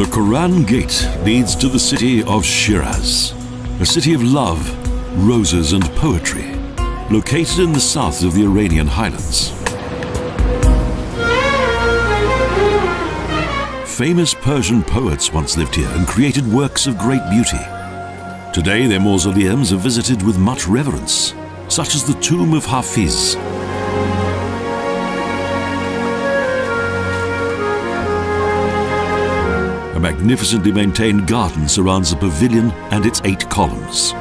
The Quran Gate leads to the city of Shiraz, a city of love, roses and poetry, located in the south of the Iranian highlands. Famous Persian poets once lived here and created works of great beauty. Today their mausoleums are visited with much reverence, such as the tomb of Hafiz. A magnificently maintained garden surrounds the pavilion and its 8 columns.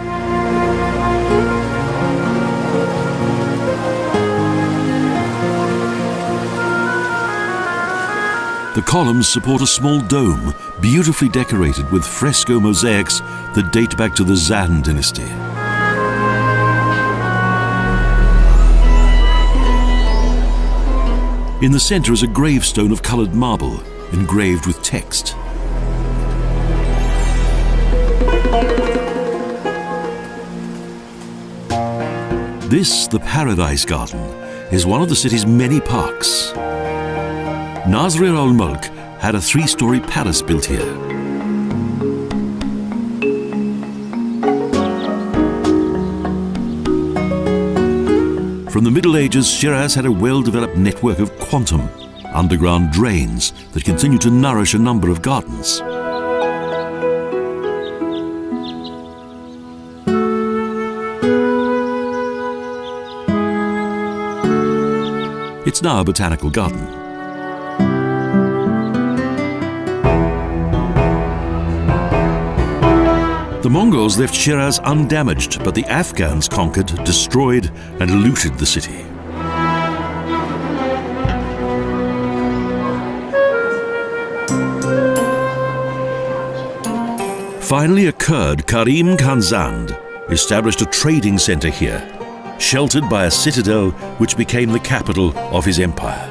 The columns support a small dome, beautifully decorated with fresco mosaics that date back to the Zand dynasty. In the center is a gravestone of colored marble, engraved with text. This, the Paradise Garden, is one of the city's many parks. Nasir al-Mulk had a 3-story palace built here. From the Middle Ages, Shiraz had a well-developed network of quantum, underground drains that continue to nourish a number of gardens. It's now a botanical garden. The Mongols left Shiraz undamaged, but the Afghans conquered, destroyed, and looted the city. Finally, a Kurd, Karim Khanzand, established a trading center here, sheltered by a citadel which became the capital of his empire.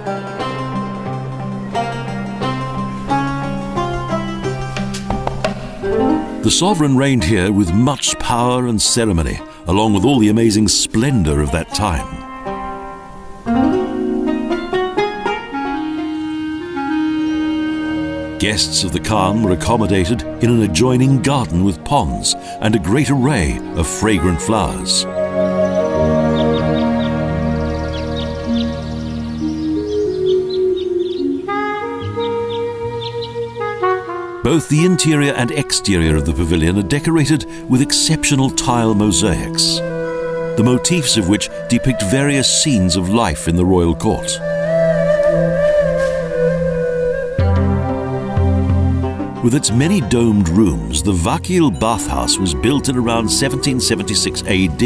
The sovereign reigned here with much power and ceremony, along with all the amazing splendor of that time. Guests of the Khan were accommodated in an adjoining garden with ponds and a great array of fragrant flowers. Both the interior and exterior of the pavilion are decorated with exceptional tile mosaics, the motifs of which depict various scenes of life in the royal court. With its many domed rooms, the Vakil bathhouse was built in around 1776 AD.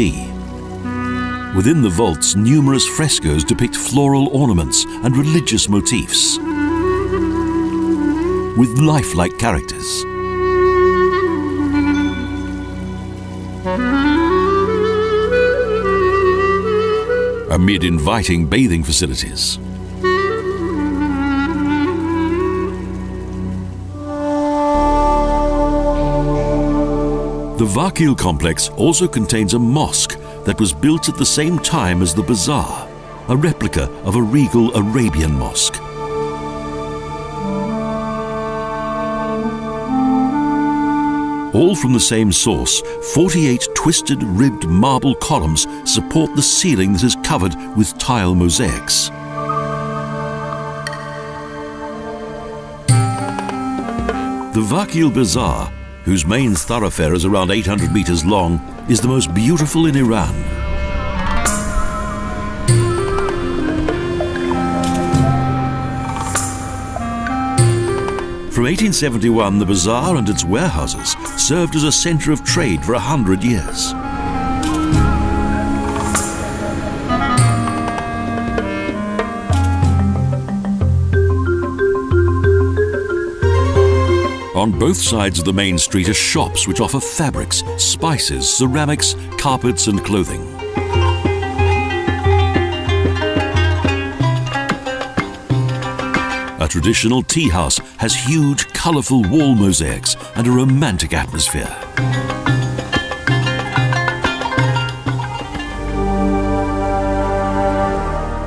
Within the vaults, numerous frescoes depict floral ornaments and religious motifs, with lifelike characters. Amid inviting bathing facilities. The Vakil complex also contains a mosque that was built at the same time as the bazaar, a replica of a regal Arabian mosque. All from the same source, 48 twisted, ribbed marble columns support the ceiling that is covered with tile mosaics. The Vakil Bazaar, whose main thoroughfare is around 800 meters long, is the most beautiful in Iran. From 1871, the bazaar and its warehouses served as a center of trade for 100 years. On both sides of the main street are shops which offer fabrics, spices, ceramics, carpets and clothing. A traditional tea house has huge, colourful wall mosaics and a romantic atmosphere.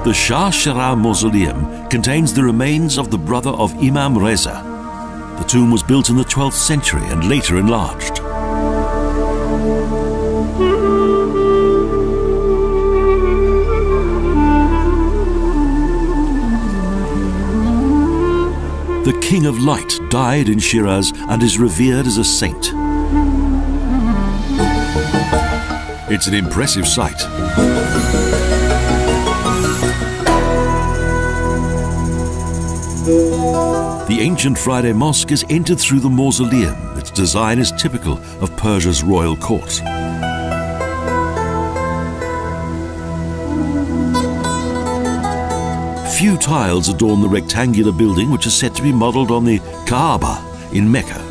The Shah Sharrah Mausoleum contains the remains of the brother of Imam Reza. The tomb was built in the 12th century and later enlarged. The King of Light died in Shiraz and is revered as a saint. It's an impressive sight. The ancient Friday Mosque is entered through the mausoleum. Its design is typical of Persia's royal court. Few tiles adorn the rectangular building, which is said to be modelled on the Kaaba in Mecca.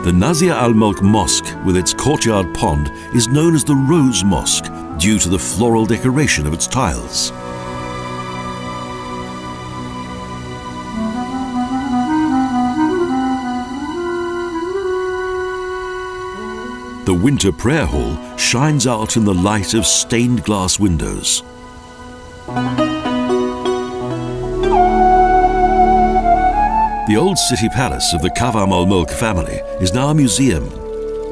The Nazir al-Mulk Mosque, with its courtyard pond, is known as the Rose Mosque due to the floral decoration of its tiles. The Winter Prayer Hall shines out in the light of stained glass windows. The old city palace of the Kavam al-Mulk family is now a museum.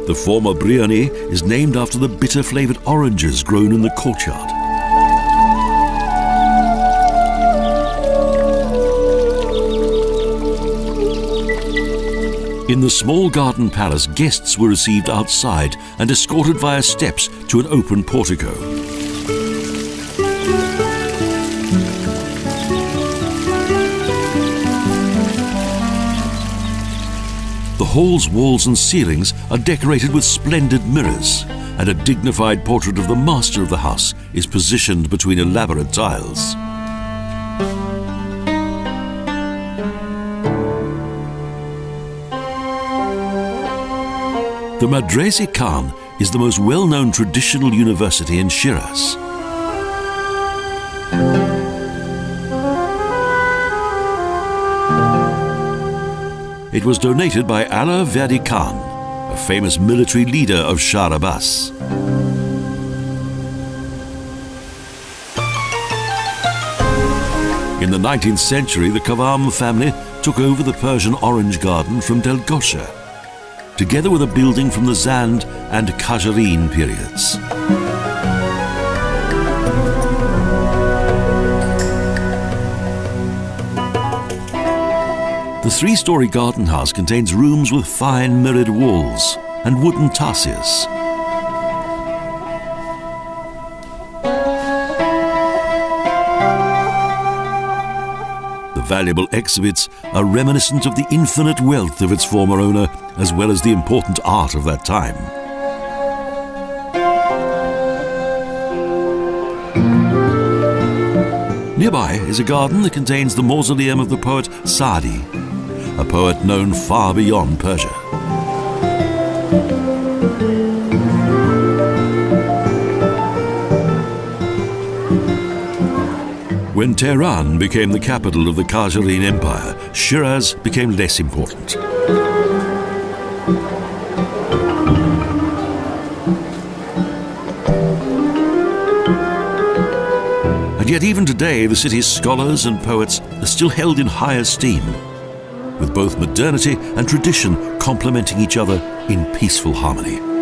The former Brioni is named after the bitter-flavoured oranges grown in the courtyard. In the small garden palace, guests were received outside and escorted via steps to an open portico. The hall's walls and ceilings are decorated with splendid mirrors, and a dignified portrait of the master of the house is positioned between elaborate tiles. The Madrese Khan is the most well-known traditional university in Shiraz. It was donated by Ala Verdi Khan, a famous military leader of Shah Abbas. In the 19th century, the Kavam family took over the Persian Orange Garden from Delgosha, together with a building from the Zand and Qajareen periods. The three-storey garden house contains rooms with fine mirrored walls and wooden tarsiers. The valuable exhibits are reminiscent of the infinite wealth of its former owner, as well as the important art of that time. Nearby is a garden that contains the mausoleum of the poet Saadi, a poet known far beyond Persia. When Tehran became the capital of the Qajareen Empire, Shiraz became less important. And yet even today, the city's scholars and poets are still held in high esteem, with both modernity and tradition complementing each other in peaceful harmony.